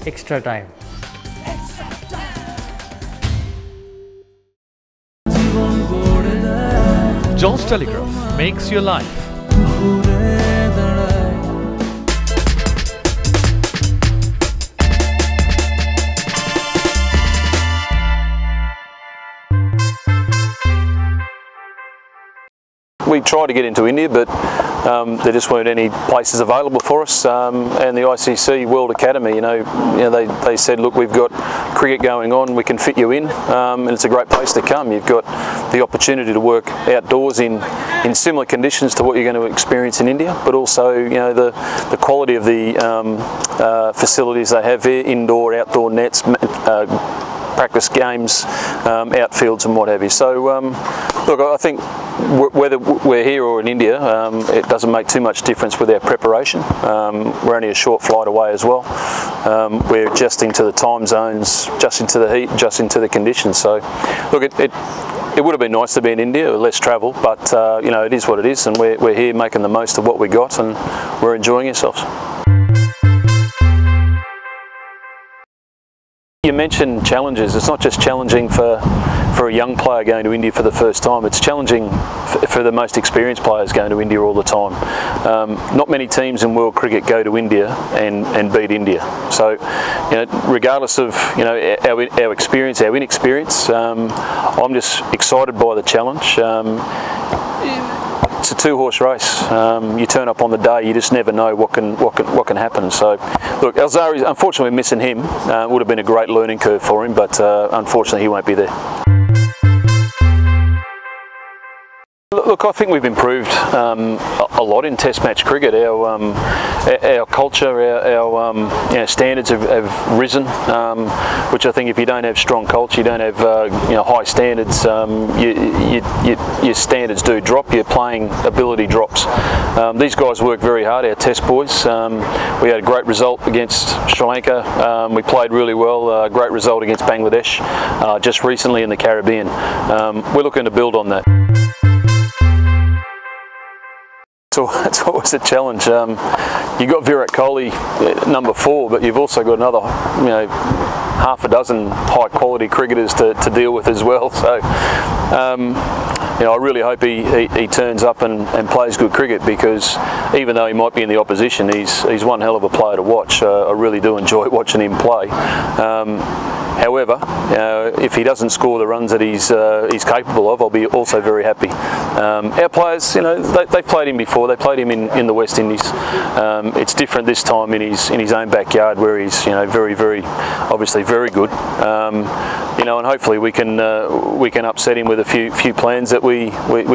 extra time. John's Telegraph makes your life. We tried to get into India, but there just weren't any places available for us. And the ICC World Academy, they said, look, we've got cricket going on, we can fit you in, and it's a great place to come. You've got the opportunity to work outdoors in similar conditions to what you're going to experience in India, but also, the quality of the facilities they have here, indoor, outdoor nets, practice games, outfields and what have you. So look, I think whether we're here or in India, it doesn't make too much difference with our preparation. We're only a short flight away as well. We're adjusting to the time zones, adjusting to the heat, adjusting to the conditions. So look, it would have been nice to be in India, less travel, but it is what it is, and we're here making the most of what we got, and we're enjoying ourselves. You mentioned challenges. It's not just challenging for a young player going to India for the first time, it's challenging for the most experienced players going to India all the time. Not many teams in world cricket go to India and beat India. So, regardless of our experience, our inexperience, I'm just excited by the challenge. It's a two-horse race. You turn up on the day, you just never know what can happen. So, look, Alzari, unfortunately, missing him would have been a great learning curve for him, but unfortunately, he won't be there. Look, I think we've improved a lot in Test match cricket. Our culture, our standards have risen, which I think if you don't have strong culture, you don't have high standards, your standards do drop. Your playing ability drops. These guys work very hard. Our Test boys. We had a great result against Sri Lanka. We played really well. A great result against Bangladesh just recently in the Caribbean. We're looking to build on that. So it's always a challenge. You've got Virat Kohli, number 4, but you've also got another, half a dozen high-quality cricketers to deal with as well. So, I really hope he turns up and plays good cricket, because even though he might be in the opposition, he's one hell of a player to watch. I really do enjoy watching him play. However, if he doesn't score the runs that he's capable of, I'll be also very happy. Our players, they've played him before. They played him in the West Indies. It's different this time in his own backyard, where he's very, very obviously very good. And hopefully we can upset him with a few plans that we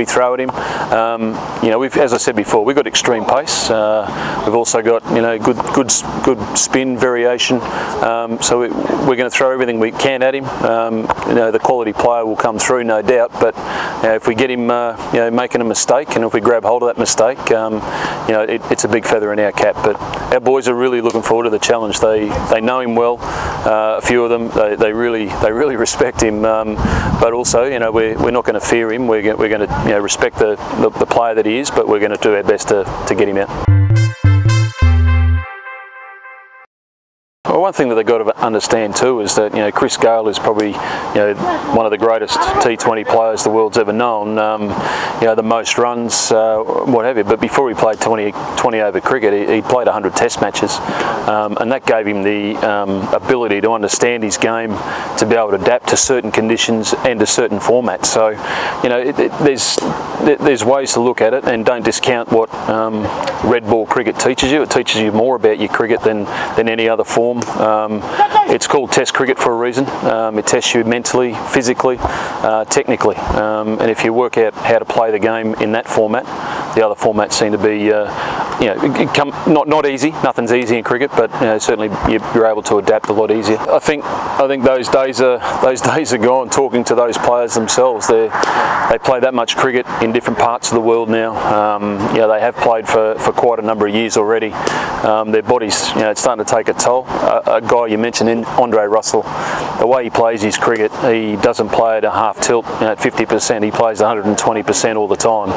throw at him. As I said before, we've got extreme pace. We've also got good spin variation. So we're going to throw everything we can at him. The quality player will come through, no doubt. But if we get him, making a mistake, and if we grab hold of that mistake, it's a big feather in our cap. But our boys are really looking forward to the challenge. They know him well. A few of them, they really respect him. But also, we're not going to fear him. We're going to respect the player that he is. But we're going to do our best to get him out. Well, one thing that they've got to understand too is that Chris Gayle is probably one of the greatest T20 players the world's ever known. The most runs, what have you. But before he played 20 over cricket, he played 100 Test matches, and that gave him the ability to understand his game, to be able to adapt to certain conditions and to certain formats. So there's ways to look at it, and don't discount what red ball cricket teaches you. It teaches you more about your cricket than any other form. It's called Test cricket for a reason. It tests you mentally, physically, technically, and if you work out how to play the game in that format, the other formats seem to be not easy. Nothing's easy in cricket, but certainly you're able to adapt a lot easier. I think those days are gone. Talking to those players themselves, they play that much cricket in different parts of the world now. They have played for quite a number of years already. Their bodies, it's starting to take a toll. A guy you mentioned in Andre Russell. The way he plays his cricket, he doesn't play at a half tilt, at 50%. He plays 120% all the time,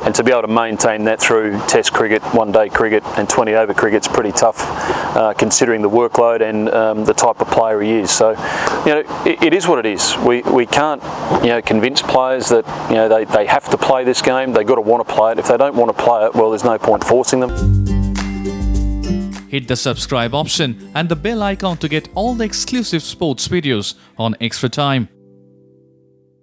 and to be able to maintain that through Test cricket, one-day cricket, and 20-over cricket's pretty tough, considering the workload and the type of player he is. So, it is what it is. We can't, convince players that they have to play this game. They've got to want to play it. If they don't want to play it, well, there's no point forcing them. Hit the subscribe option and the bell icon to get all the exclusive sports videos on Extra Time.